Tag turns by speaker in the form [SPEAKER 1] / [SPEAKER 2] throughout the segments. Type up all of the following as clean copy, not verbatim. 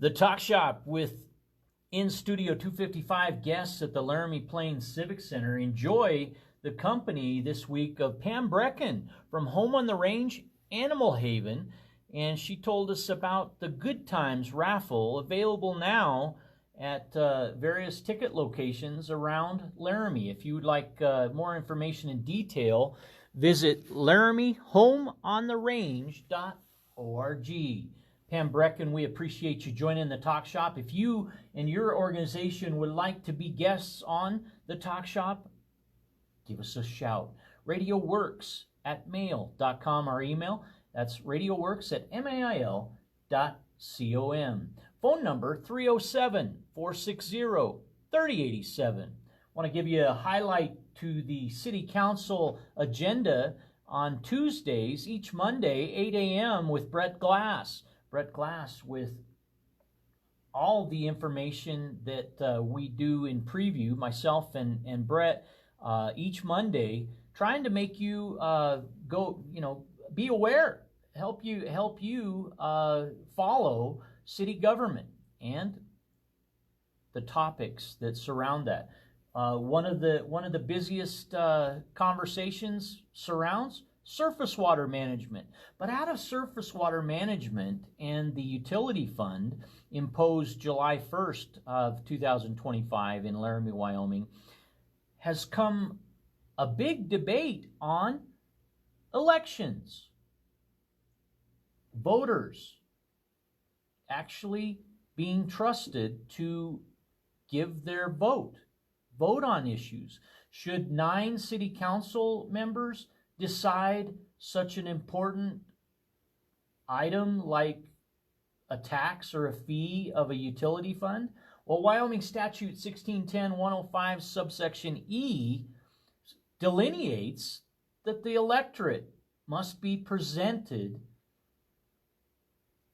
[SPEAKER 1] The Talk Shop with in studio 255 guests at the Laramie Plains Civic Center. Enjoy the company this week of Pam Brecken from Home on the Range, Animal Haven. And she told us about the Good Times raffle available now at various ticket locations around Laramie. If you would like more information in detail, visit LaramieHomeOnTheRange.org. Pam Brecken, we appreciate you joining the Talk Shop. If you and your organization would like to be guests on the Talk Shop, give us a shout. RadioWorks@mail.com, our email. That's RadioWorks@mail.com. Phone number 307-460-3087. Want to give you a highlight to the City Council agenda on Tuesdays, each Monday, 8 a.m. with Brett Glass. Brett Glass with all the information that we do in preview, myself and Brett, each Monday, trying to make you be aware, help you follow city government and the topics that surround that. One of the busiest conversations surrounds surface water management. But out of surface water management and the utility fund imposed July 1st of 2025 in Laramie, Wyoming, has come a big debate on elections. Voters actually being trusted to give their vote on issues. Should 9 city council members decide such an important item like a tax or a fee of a utility fund? Well, Wyoming Statute 1610-105 subsection E delineates that the electorate must be presented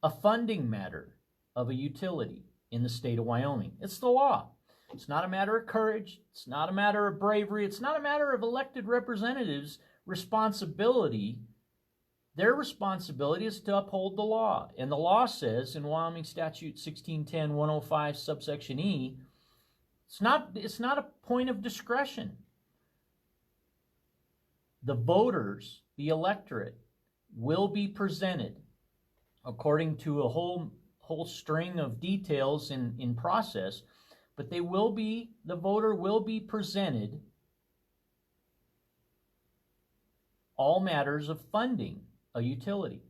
[SPEAKER 1] a funding matter of a utility in the state of Wyoming. It's the law. It's not a matter of courage. It's not a matter of bravery. It's not a matter of elected representatives' responsibility. Their responsibility is to uphold the law. And the law says in Wyoming Statute 1610-105 subsection E, it's not a point of discretion. The voters, the electorate, will be presented according to a whole string of details in process, but the voter will be presented all matters of funding a utility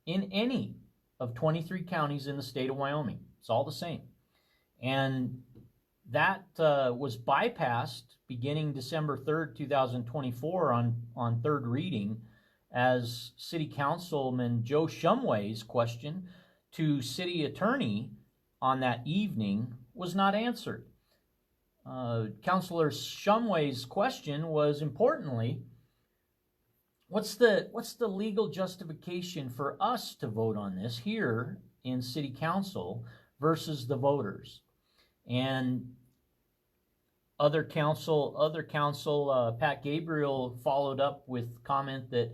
[SPEAKER 1] in any of 23 counties in the state of Wyoming. It's all the same. And that was bypassed beginning December 3rd, 2024 on third reading, as City Councilman Joe Shumway's question to City Attorney on that evening was not answered. Councilor Shumway's question was, importantly, what's the legal justification for us to vote on this here in City Council versus the voters? And other council, Pat Gabriel followed up with comment that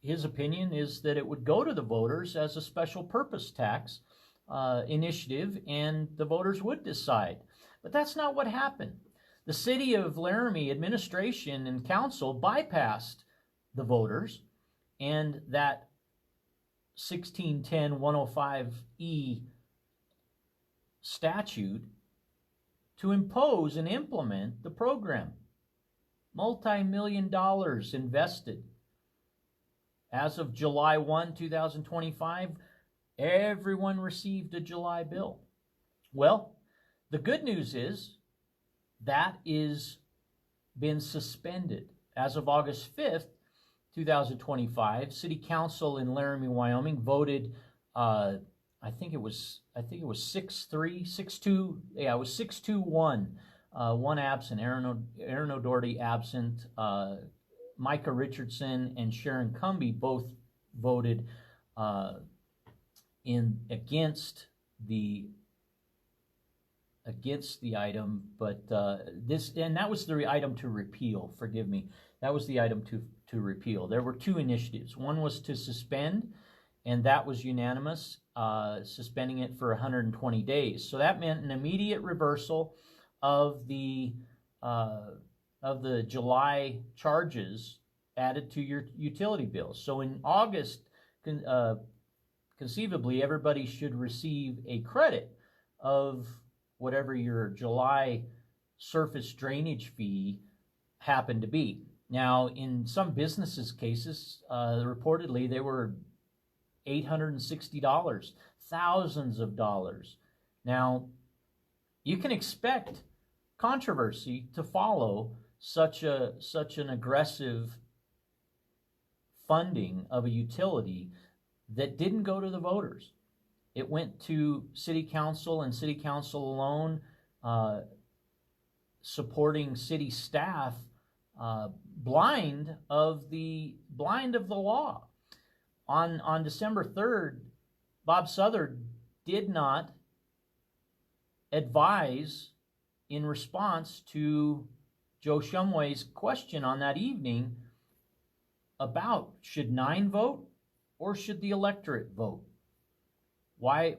[SPEAKER 1] his opinion is that it would go to the voters as a special purpose tax initiative, and the voters would decide. But that's not what happened. The City of Laramie administration and council bypassed the voters, and that 1610-105E statute to impose and implement the program. Multi-million dollars invested. As of July 1, 2025, everyone received a July bill. Well, the good news is that is been suspended. As of August 5th, 2025, City Council in Laramie, Wyoming voted, I think it was 6-3, 6-2, yeah, it was 6-2-1. One absent, Aaron O'Doherty absent, Micah Richardson and Sharon Cumby both voted against the item, but that was the item to repeal. Forgive me, that was the item to repeal. There were two initiatives. One was to suspend, and that was unanimous. suspending it for 120 days. So that meant an immediate reversal of the July charges added to your utility bills. So in August, conceivably, everybody should receive a credit of whatever your July surface drainage fee happened to be. Now, in some businesses' cases, reportedly, they were $860, thousands of dollars. Now, you can expect controversy to follow such an aggressive funding of a utility that didn't go to the voters. It went to City Council and City Council alone, supporting city staff, blind of the law. On December 3rd, Bob Southard did not advise in response to Joe Shumway's question on that evening about should 9 vote or should the electorate vote? Why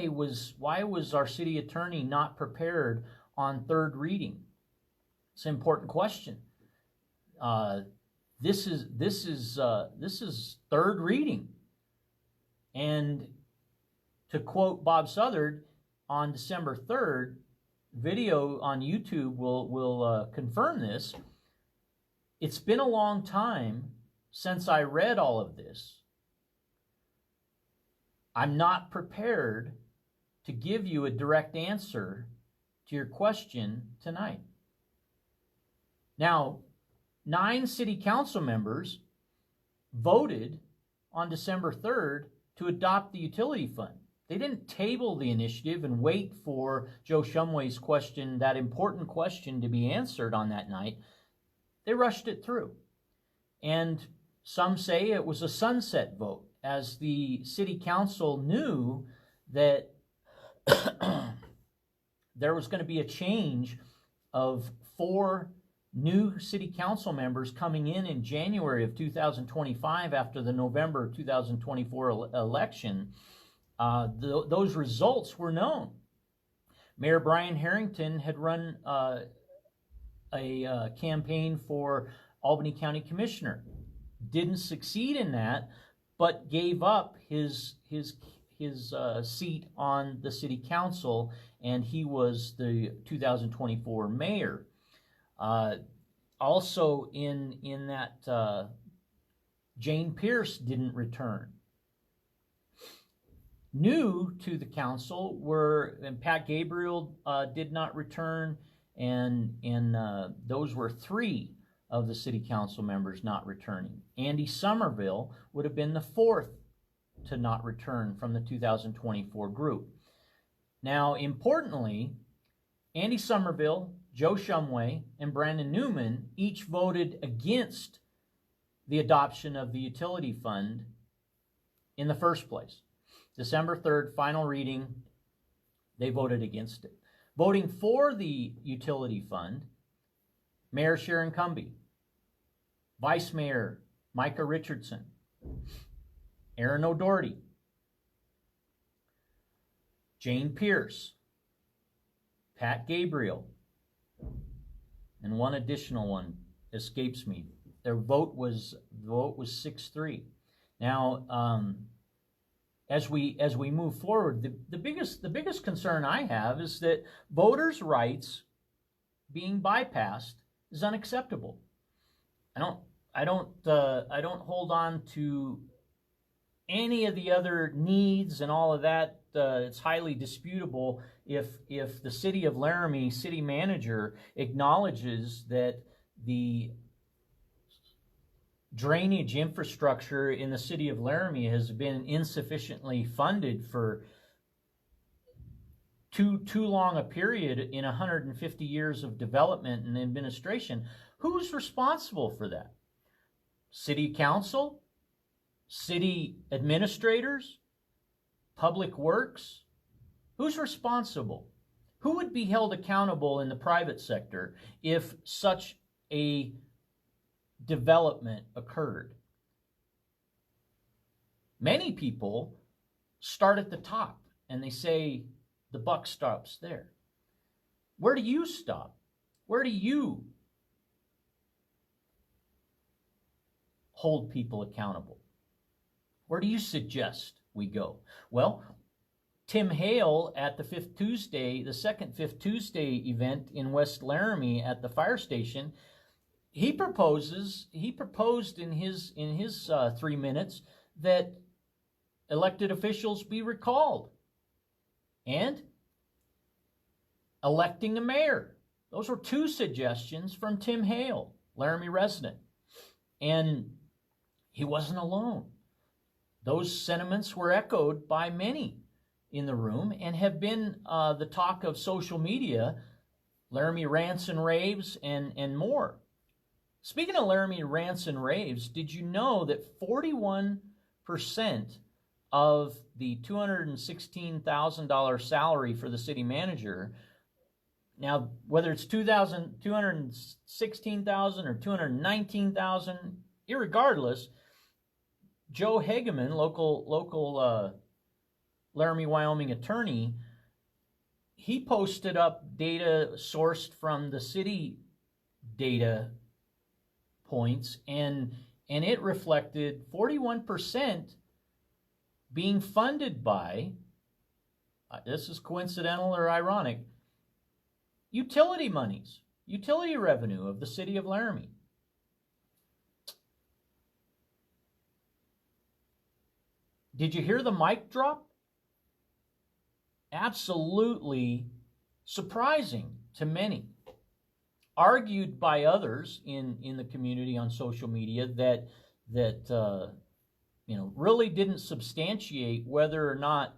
[SPEAKER 1] was our city attorney not prepared on third reading? It's an important question. This is third reading, and to quote Bob Southard on December 3rd, video on YouTube will confirm this. It's been a long time since I read all of this. I'm not prepared to give you a direct answer to your question tonight. Now, 9 city council members voted on December 3rd to adopt the utility fund. They didn't table the initiative and wait for Joe Shumway's question, that important question, to be answered on that night. They rushed it through. And some say it was a sunset vote, as the city council knew that there was going to be a change of 4 new city council members coming in January of 2025 after the November 2024 election. Those results were known. Mayor Brian Harrington had run a campaign for Albany County Commissioner. Didn't succeed in that, but gave up his seat on the city council, and he was the 2024 mayor. Also in that, Jane Pierce didn't return. New to the council were, and Pat Gabriel did not return, and those were 3 of the city council members not returning. Andy Somerville would have been the 4th to not return from the 2024 group. Now, importantly, Andy Somerville, Joe Shumway, and Brandon Newman each voted against the adoption of the utility fund in the first place. December 3rd, final reading, they voted against it. Voting for the utility fund, Mayor Sharon Cumby, Vice Mayor Micah Richardson, Aaron O'Doherty, Jane Pierce, Pat Gabriel, and one additional one escapes me. Their vote was 6-3. Now, as we move forward, the biggest concern I have is that voters' rights being bypassed is unacceptable. I don't hold on to any of the other needs and all of that. It's highly disputable if the city of Laramie city manager acknowledges that the drainage infrastructure in the city of Laramie has been insufficiently funded for too long a period in 150 years of development and administration. Who's responsible for that? City council? City administrators? Public works? Who's responsible? Who would be held accountable in the private sector if such a development occurred? Many people start at the top and they say the buck stops there. Where do you stop? Where do you hold people accountable? Where do you suggest we go? Well, Tim Hale at the second Fifth Tuesday event in West Laramie at the fire station, he proposed in his 3 minutes that elected officials be recalled and electing a mayor. Those were two suggestions from Tim Hale, Laramie resident. And he wasn't alone. Those sentiments were echoed by many in the room and have been the talk of social media, Laramie rants and raves, and more. Speaking of Laramie rants and raves, did you know that 41% of the $216,000 salary for the city manager, now whether it's $216,000 or $219,000, irregardless, Joe Hageman, local Laramie, Wyoming attorney, he posted up data sourced from the city data points, and it reflected 41% being funded by, this is coincidental or ironic, utility monies, utility revenue of the city of Laramie. Did you hear the mic drop? Absolutely surprising to many. Argued by others in the community on social media that really didn't substantiate whether or not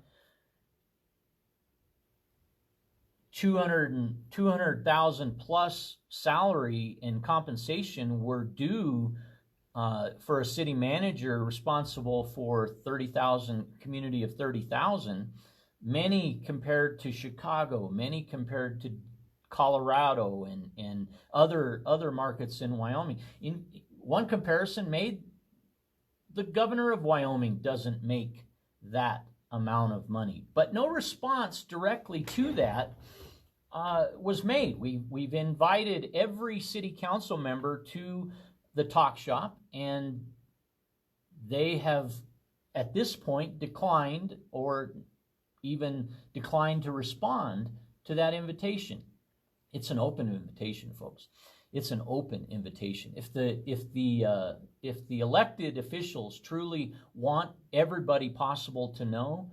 [SPEAKER 1] 200,000 plus salary and compensation were due for a city manager responsible for 30,000, community of 30,000. Many compared to Chicago, many compared to Colorado and other markets in Wyoming. In one comparison made, the governor of Wyoming doesn't make that amount of money. But no response directly to that was made. We've invited every city council member to the talk shop, and they have at this point declined or even declined to respond to that invitation. It's an open invitation, folks. It's an open invitation. If the elected officials truly want everybody possible to know,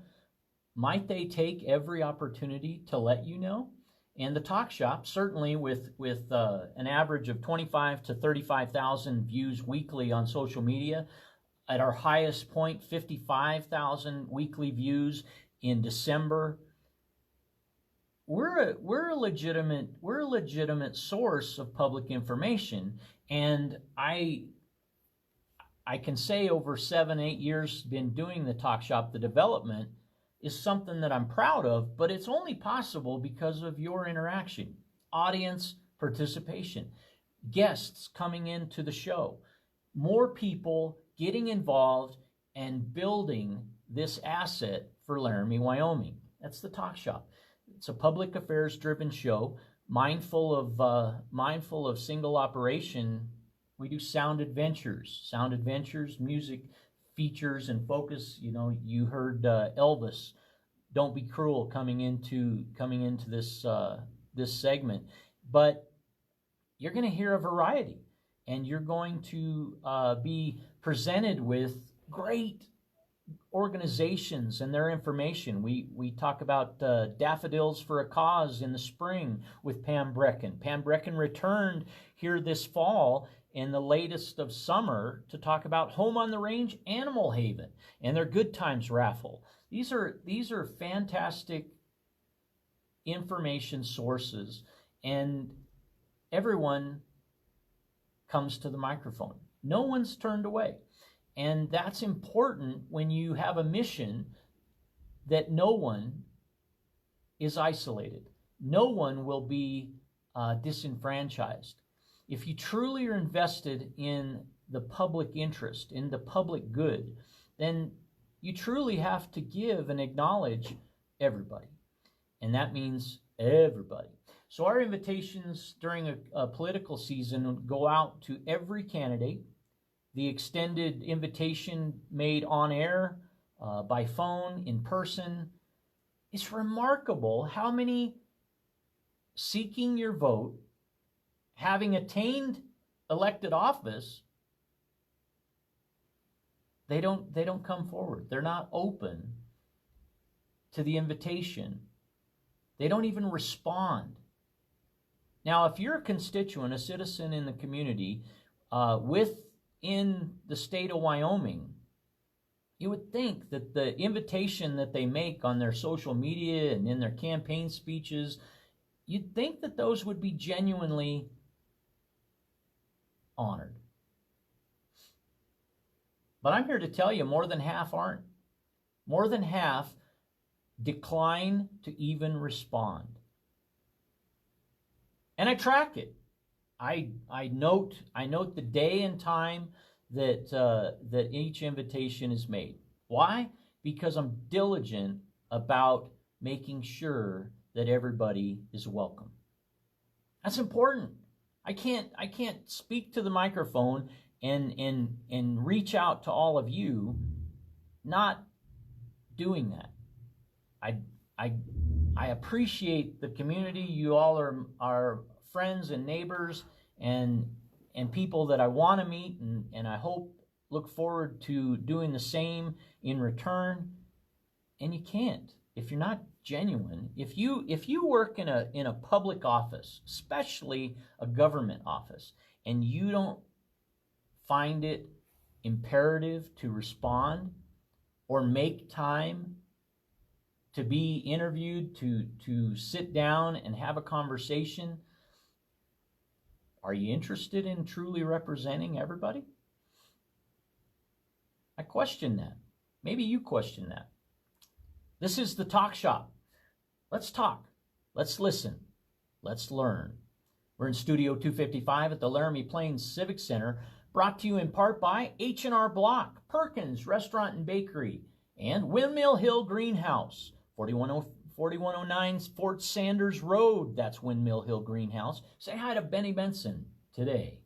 [SPEAKER 1] might they take every opportunity to let you know? And the talk shop, certainly with an average of 25 to 35,000 views weekly on social media, at our highest point, 55,000 weekly views in December. We're a legitimate source of public information, and I can say over 7-8 years been doing the talk shop, the development is something that I'm proud of, but it's only possible because of your interaction, audience participation, guests coming into the show, more people getting involved and building this asset for Laramie, Wyoming. That's the talk shop. It's a public affairs driven show, mindful of single operation. We do sound adventures, music features and focus. You heard Elvis, "Don't Be Cruel" coming into this segment, but you're going to hear a variety, and you're going to be presented with great organizations and their information. We talk about Daffodils for a Cause in the spring with Pam Brecken. Pam Brecken returned here this fall in the latest of summer to talk about Home on the Range Animal Haven and their Good Times raffle. These are fantastic information sources, and everyone comes to the microphone. No one's turned away. And that's important when you have a mission that no one is isolated. No one will be disenfranchised. If you truly are invested in the public interest, in the public good, then You truly have to give and acknowledge everybody. And that means everybody. So our invitations during a political season go out to every candidate. The extended invitation made on air, by phone, in person. It's remarkable how many seeking your vote, having attained elected office, they don't come forward. They're not open to the invitation. They don't even respond. Now, if you're a constituent, a citizen in the community, within the state of Wyoming, you would think that the invitation that they make on their social media and in their campaign speeches, you'd think that those would be genuinely honored. But I'm here to tell you, more than half aren't. More than half decline to even respond. And I track it. I note the day and time that each invitation is made. Why? Because I'm diligent about making sure that everybody is welcome. That's important. I can't speak to the microphone and reach out to all of you not doing that. I appreciate the community. You all are friends and neighbors and people that I want to meet, and I look forward to doing the same in return. And you can't if you're not genuine. If you work in a public office, especially a government office, and you don't find it imperative to respond or make time to be interviewed, to sit down and have a conversation, are you interested in truly representing everybody? I question that. Maybe you question that. This is the Talk Shop. Let's talk. Let's listen. Let's learn. We're in Studio 255 at the Laramie Plains Civic Center, brought to you in part by H&R Block, Perkins Restaurant and Bakery, and Windmill Hill Greenhouse, 4109 Fort Sanders Road. That's Windmill Hill Greenhouse. Say hi to Benny Benson today.